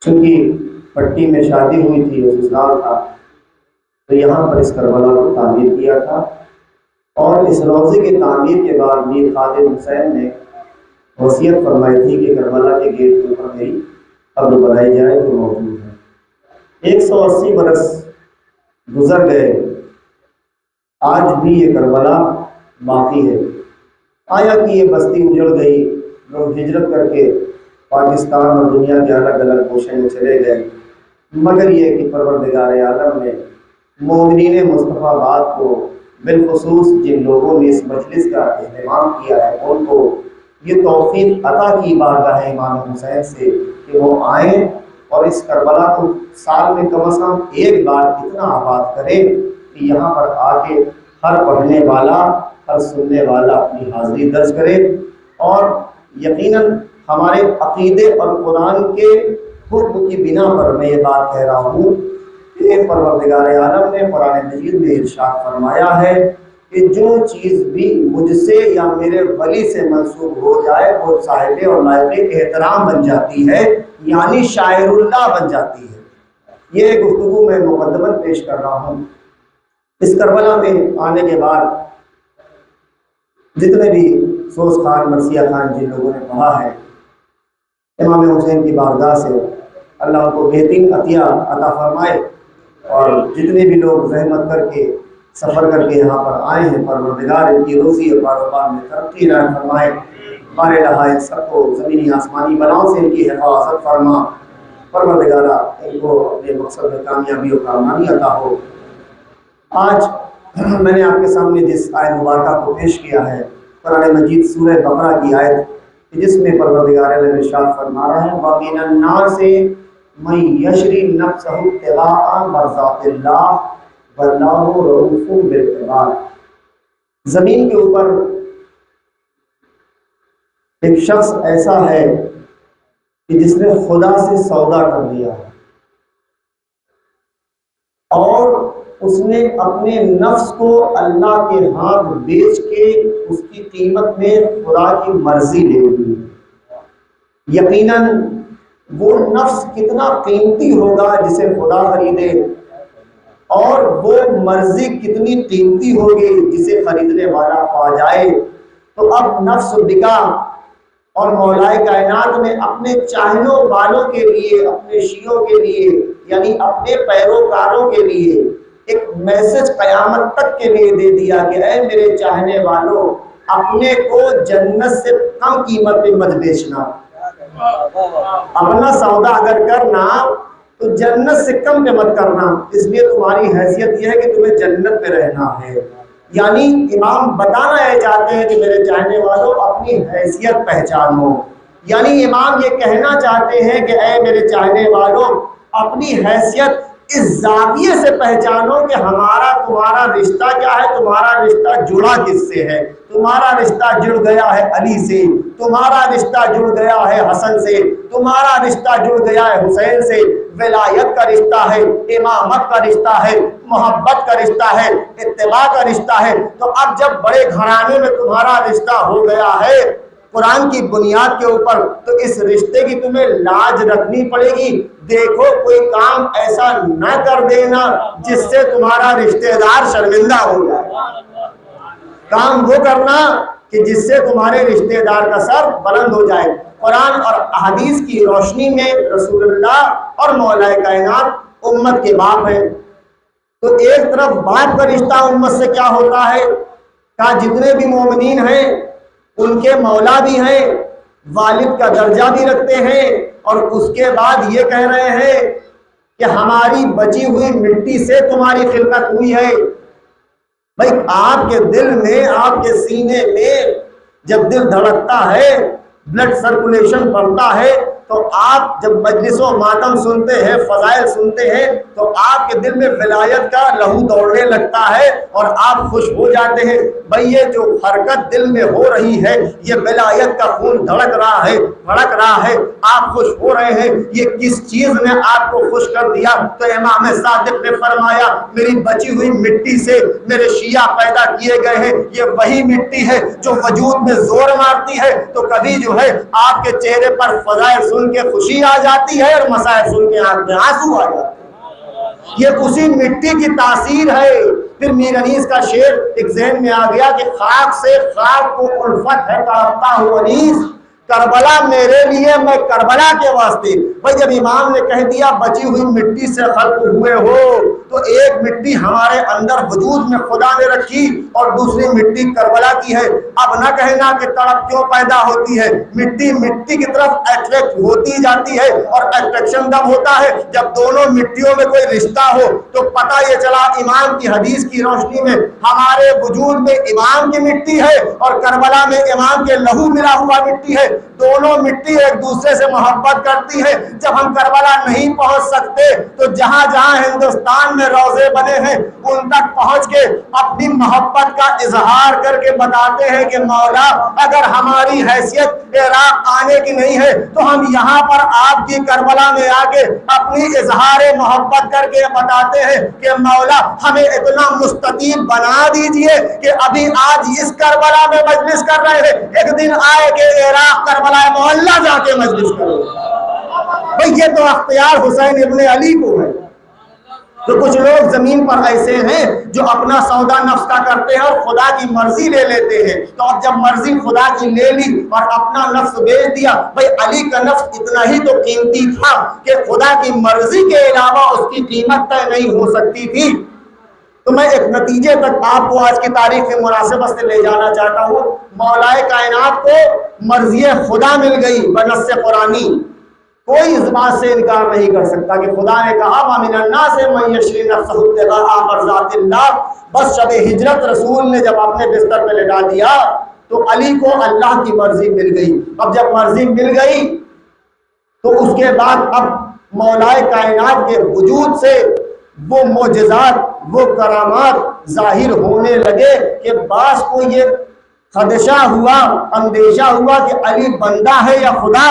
چونکہ پٹی میں شادی ہوئی تھی، سسرال تھا، تو یہاں پر اس کربلا کو تعمیر کیا تھا۔ اور اس روضے کی تعمیر کے بعد میر خادم حسین نے وصیت فرمائی تھی کہ کربلا کے گیٹ کے اوپر میری قبر بنائی جائے، جو موجود ہے۔ 180 برس گزر گئے، آج بھی یہ کربلا باقی ہے۔ آیا کہ یہ بستی اجڑ گئی، لوگ ہجرت کر کے پاکستان اور دنیا کے الگ الگ گوشے میں چلے گئے، مگر یہ کہ پروردگار عالم نے مومنین مصطفیٰ بعد کو، بالخصوص جن لوگوں نے اس مجلس کا اہتمام کیا ہے، ان کو یہ توفیق عطا کی بارگاہ امام حسین سے کہ وہ آئیں اور اس کربلا کو سال میں کم از کم ایک بار اتنا آباد کریں کہ یہاں پر آ کے ہر پڑھنے والا، ہر سننے والا اپنی حاضری درج کرے۔ اور یقیناً ہمارے عقیدے اور قرآن کے حکم کی بنا پر میں یہ بات کہہ رہا ہوں کہ پروردگار عالم نے قرآن مجید میں ارشاد فرمایا ہے کہ جو چیز بھی مجھ سے یا میرے ولی سے منسوب ہو جائے وہ صاحب اور لائق احترام بن جاتی ہے، یعنی شاعر اللہ بن جاتی ہے۔ یہ گفتگو میں مقدمت پیش کر رہا ہوں۔ اس کربلا میں آنے کے بعد جتنے بھی سوز خان، مرثیہ خان جن لوگوں نے پڑھا ہے، امام حسین کی بارگاہ سے اللہ ان کو بہترین عطیہ عطا فرمائے، اور جتنے بھی لوگ زحمت کر کے سفر کر کے یہاں پر آئے ہیں، پروردگار ان کی روزی اور کاروبار میں ترقی عنایت فرمائے، ہمارے لہٰذا سب کو زمینی آسمانی بلاؤں سے ان کی حفاظت فرما، پروردگارہ ان کو اپنے مقصد میں کامیابی و کامیابی عطا ہو۔ آج میں نے آپ کے سامنے جس آیت مبارکہ کو پیش کیا ہے، قرآن مجید سورہ بقرہ کی آیت، جس میں پروردگار علیہ ارشاد فرما رہا ہے وَمِنَ النَّاسِ مَن يَشْرِي نَفْسَهُ ابْتِغَاءَ مَرْضَاتِ اللَّهِ وَاللَّهُ رَءُوفٌ بِالْعِبَادِ۔ زمین کے اوپر ایک شخص ایسا ہے کہ جس نے خدا سے سودا کر لیا ہے، اور اس نے اپنے نفس کو اللہ کے ہاتھ بیچ کے اس کی قیمت میں خدا کی مرضی لے لی۔ یقیناً وہ نفس کتنا قیمتی ہوگا جسے خدا خریدے، اور وہ مرضی کتنی قیمتی ہوگی جسے خریدنے والا پا جائے۔ تو اب نفس بکا، اور مولائے کائنات نے اپنے چاہنوں والوں کے لیے، اپنے شیعوں کے لیے، یعنی اپنے پیروکاروں کے لیے ایک میسج قیامت تک کے لیے دے دیا کہ اے میرے چاہنے والوں، اپنے کو جنت سے کم قیمت پہ مت بیچنا۔ اپنا سودا اگر کرنا تو جنت سے کم پہ مت کرنا، اس لیے تمہاری حیثیت یہ ہے کہ تمہیں جنت پہ رہنا ہے۔ یعنی امام بتانا یہ چاہتے ہیں کہ میرے چاہنے والوں اپنی حیثیت پہچانو، یعنی امام یہ کہنا چاہتے ہیں کہ اے میرے چاہنے والوں اپنی حیثیت اس زاویے سے پہچانو کہ ہمارا تمہارا رشتہ کیا ہے، تمہارا رشتہ جڑا کس سے ہے۔ تمہارا رشتہ جڑ گیا ہے علی سے، تمہارا رشتہ جڑ گیا ہے حسن سے، تمہارا رشتہ جڑ گیا ہے حسین سے۔ ولایت کا رشتہ ہے، امامت کا رشتہ ہے، محبت کا رشتہ ہے، اتباع کا رشتہ ہے۔ تو اب جب بڑے گھرانے میں تمہارا رشتہ ہو گیا ہے قرآن کی بنیاد کے اوپر، تو اس رشتے کی تمہیں لاج رکھنی پڑے گی۔ دیکھو کوئی کام ایسا نہ کر دینا جس سے تمہارا رشتہ دار شرمندہ ہو جائے، کام وہ کرنا کہ جس سے تمہارے رشتہ دار کا سر بلند ہو جائے۔ قرآن اور احادیث کی روشنی میں رسول اللہ اور مولا کائنات امت کے باپ ہیں، تو ایک طرف باپ کا رشتہ امت سے کیا ہوتا ہے، کہا جتنے بھی مومنین ہیں ان کے مولا بھی ہیں، والد کا درجہ بھی رکھتے ہیں، اور اس کے بعد یہ کہہ رہے ہیں کہ ہماری بچی ہوئی مٹی سے تمہاری خلقت ہوئی ہے۔ بھائی آپ کے دل میں، آپ کے سینے میں جب دل دھڑکتا ہے، بلڈ سرکولیشن بڑھتا ہے، تو آپ جب مجلس و ماتم سنتے ہیں، فضائل سنتے ہیں، تو آپ کے دل میں ولایت کا لہو دوڑنے لگتا ہے اور آپ خوش ہو جاتے ہیں۔ بھئی یہ جو حرکت دل میں ہو رہی ہے، یہ ولایت کا خون دھڑک رہا ہے، بھڑک رہا ہے، آپ خوش ہو رہے ہیں، یہ کس چیز نے آپ کو خوش کر دیا؟ تو امام صادق نے فرمایا میری بچی ہوئی مٹی سے میرے شیعہ پیدا کیے گئے ہیں، یہ وہی مٹی ہے جو وجود میں زور مارتی ہے۔ تو کبھی جو ہے آپ کے چہرے پر فضائل سن کے خوشی آ جاتی ہے اور مصائب سن کے آنکھ میں آنسو آ جاتے ہیں۔ یہ اسی مٹی کی تاثیر ہے۔ پھر میر انیس کا شعر ایک ذہن میں آ گیا کہ خاک سے خاک کو الفت ہے تڑپتا ہوں انیس، کربلا میرے لیے میں کربلا کے واسطے۔ بھائی جب امام نے کہہ دیا بچی ہوئی مٹی سے خلق ہوئے ہو، تو ایک مٹی ہمارے اندر وجود میں خدا نے رکھی اور دوسری مٹی کربلا کی ہے۔ اب نہ کہنا کہ تڑپ کیوں پیدا ہوتی ہے، مٹی مٹی کی طرف اٹریکٹ ہوتی جاتی ہے، اور اٹریکشن تب ہوتا ہے جب دونوں مٹیوں میں کوئی رشتہ ہو۔ تو پتہ یہ چلا امام کی حدیث کی روشنی میں ہمارے وجود میں امام کی مٹی ہے اور کربلا میں امام کے لہو ملا ہوا مٹی ہے۔ دونوں مٹی ایک دوسرے سے محبت کرتی ہے۔ جب ہم کربلا نہیں پہنچ سکتے تو جہاں جہاں ہندوستان میں روضے بنے ہیں ان تک پہنچ کے اپنی محبت کا اظہار کر کے بتاتے ہیں کہ مولا اگر ہماری حیثیت عراق آنے کی نہیں ہے تو ہم یہاں پر آپ کی کربلا میں آ کے اپنی اظہار محبت کر کے بتاتے ہیں کہ مولا ہمیں اتنا مستطیب بنا دیجئے کہ ابھی آج اس کربلا میں مجلس کر رہے ہیں، ایک دن آئے کہ عراق کربلا محلہ جا کے مجلس کرو۔ بھئی یہ تو اختیار حسین ابن علی کو ہے۔ تو کچھ لوگ زمین پر ایسے ہیں جو اپنا سودا نفس کا کرتے ہیں اور خدا کی مرضی لے لیتے ہیں۔ تو اب جب مرضی خدا کی لے لی اور اپنا نفس بیچ دیا، بھئی علی کا نفس اتنا ہی تو قیمتی تھا کہ خدا کی مرضی کے علاوہ اس کی قیمت طے نہیں ہو سکتی تھی۔ تو میں ایک نتیجے تک آپ کو آج کی تاریخ کی مناسبت سے لے جانا چاہتا ہوں۔ مولا کائنات کو مرضی خدا مل گئی بنص قرآنی، کوئی اس بات سے انکار نہیں کر سکتا کہ خدا نے کہا وَمِنَ النَّاسِ مَن يَشْرِي نَفْسَهُ ابْتِغَاءَ مَرْضَاتِ اللَّهِ۔ بس شب ہجرت رسول نے جب اپنے بستر پہ لٹا دیا تو علی کو اللہ کی مرضی مل گئی۔ اب جب مرضی مل گئی تو اس کے بعد اب مولا کائنات کے وجود سے وہ معجزات، وہ کرامات ظاہر ہونے لگے کہ بعض کو یہ خدشہ ہوا، اندیشہ ہوا کہ علی بندہ ہے یا خدا۔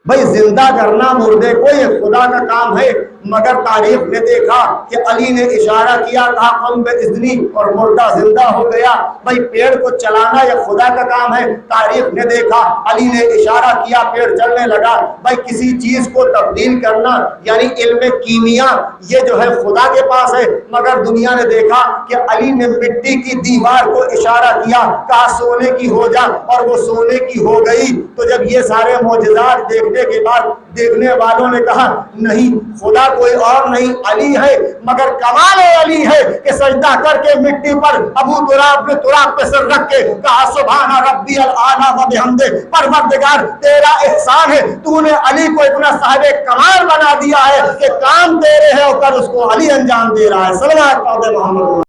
بھئی زندہ کرنا مردے کو یہ خدا کا کام ہے، مگر تاریخ نے دیکھا کہ علی نے اشارہ کیا تھا قم باذنی اور مردہ زندہ ہو گیا۔ بھئی پیڑ کو چلانا یہ خدا کا کام ہے، تاریخ نے دیکھا علی نے اشارہ کیا پیڑ چلنے لگا۔ بھئی کسی چیز کو تبدیل کرنا یعنی علم کیمیا یہ جو ہے خدا کے پاس ہے، مگر دنیا نے دیکھا کہ علی نے مٹی کی دیوار کو اشارہ کیا، کہا سونے کی ہو جا اور وہ سونے کی ہو گئی۔ تو جب یہ سارے معجزات دیکھنے کے بعد دیکھنے والوں نے کہا نہیں خدا کوئی اور نہیں علی ہے، مگر کمال علی ہے کہ سجدہ کر کے مٹی پر ابو تراب نے تراب پہ سر رکھ کے کہا سبحان ربی الاعلی و بحمدہ، پروردگار تیرا احسان ہے، تو نے علی کو اتنا صاحب کمال بنا دیا ہے کہ کام تیرے ہے اور کر اس کو علی انجام دے رہا ہے۔ صلوات پاک محمد